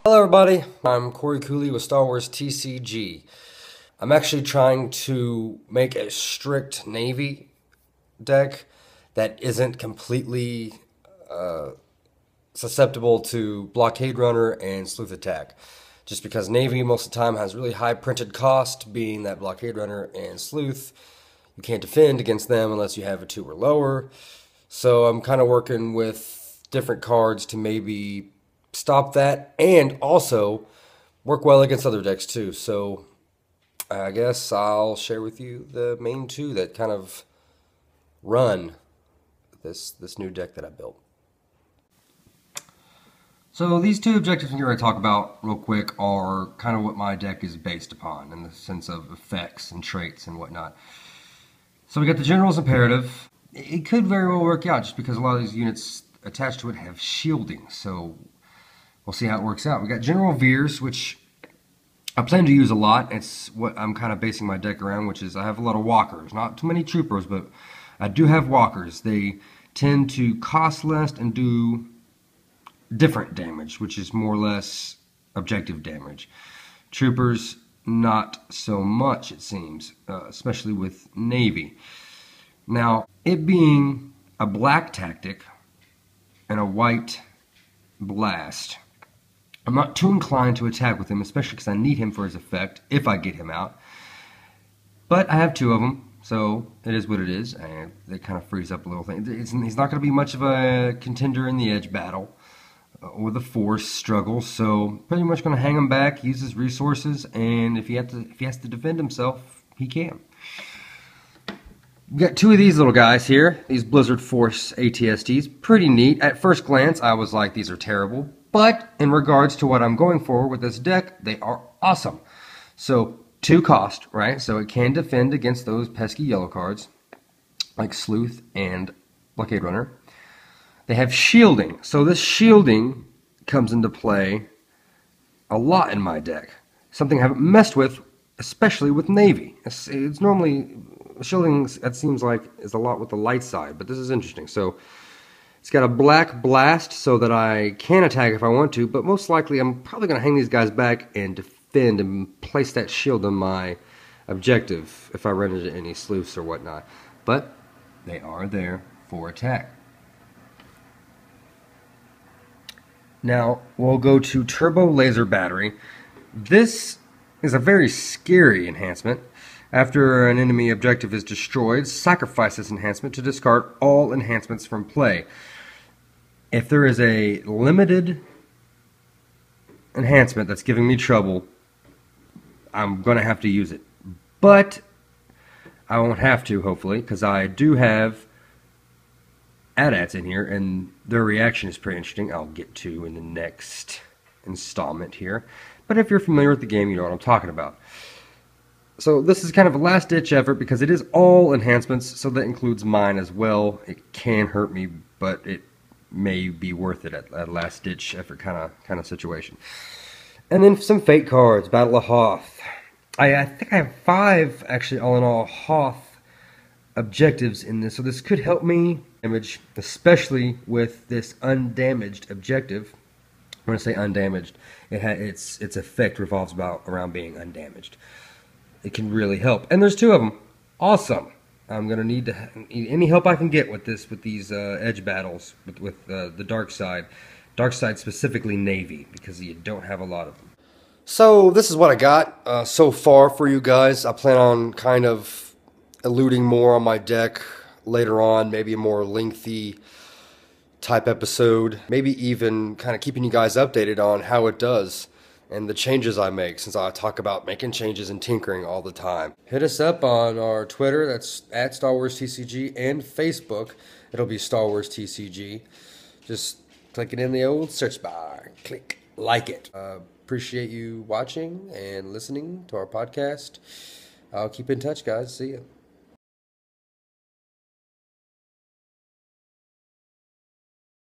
Hello everybody, I'm Cory with Star Wars TCG. I'm actually trying to make a strict Navy deck that isn't completely susceptible to Blockade Runner and Sleuth Attack. Just because Navy most of the time has really high printed cost, being that Blockade Runner and Sleuth, you can't defend against them unless you have a 2 or lower. So I'm kind of working with different cards to maybe stop that and also work well against other decks too. So I guess I'll share with you the main 2 that kind of run this new deck that I built. So these 2 objectives I'm going to talk about real quick are kind of what my deck is based upon in the sense of effects and traits and whatnot. So we got the General's Imperative. It could very well work out just because a lot of these units attached to it have shielding. So we'll see how it works out. We got General Veers, which I plan to use a lot. It's what I'm kind of basing my deck around, which is I have a lot of walkers. Not too many troopers, but I do have walkers. They tend to cost less and do different damage, which is more or less objective damage. Troopers, not so much, it seems, especially with Navy. Now, it being a black tactic and a white blast, I'm not too inclined to attack with him, especially because I need him for his effect, if I get him out. But I have 2 of them, so it is what it is, and it kind of frees up a little thing. He's not going to be much of a contender in the edge battle or the force struggle, so pretty much going to hang him back, use his resources, and if he has to defend himself, he can. We got 2 of these little guys here, these Blizzard Force ATSTs. Pretty neat. At first glance, I was like, these are terrible. But in regards to what I'm going for with this deck, they are awesome. So 2 cost, right? So it can defend against those pesky yellow cards, like Sleuth and Blockade Runner. They have shielding. So this shielding comes into play a lot in my deck. Something I haven't messed with, especially with Navy. It's normally shielding, that seems like, is a lot with the light side, but this is interesting. So it's got a black blast so that I can attack if I want to, but most likely I'm probably going to hang these guys back and defend and place that shield on my objective if I run into any sleuths or whatnot. But they are there for attack. Now we'll go to Turbo Laser Battery. This is a very scary enhancement. After an enemy objective is destroyed, sacrifice this enhancement to discard all enhancements from play. If there is a limited enhancement that's giving me trouble, I'm going to have to use it. But I won't have to, hopefully, because I do have AT-ATs in here, and their reaction is pretty interesting. I'll get to in the next installment here. But if you're familiar with the game, you know what I'm talking about. So this is kind of a last-ditch effort because it is all enhancements, so that includes mine as well. It can hurt me, but it may be worth it at a last-ditch effort kind of situation. And then some fate cards, Battle of Hoth. I think I have 5, actually, all in all, Hoth objectives in this, so this could help me damage, especially with this undamaged objective. When I say undamaged, its effect revolves around being undamaged. It can really help, and there's 2 of them. Awesome. I'm gonna need any help I can get with these edge battles with the dark side specifically Navy, because you don't have a lot of them. So this is what I got so far for you guys. I plan on kind of alluding more on my deck later on, maybe a more lengthy type episode, maybe even kind of keeping you guys updated on how it does and the changes I make, since I talk about making changes and tinkering all the time. Hit us up on our Twitter, that's at Star Wars TCG, and Facebook, it'll be Star Wars TCG. Just click it in the old search bar, click like it. Appreciate you watching and listening to our podcast. I'll keep in touch, guys. See ya.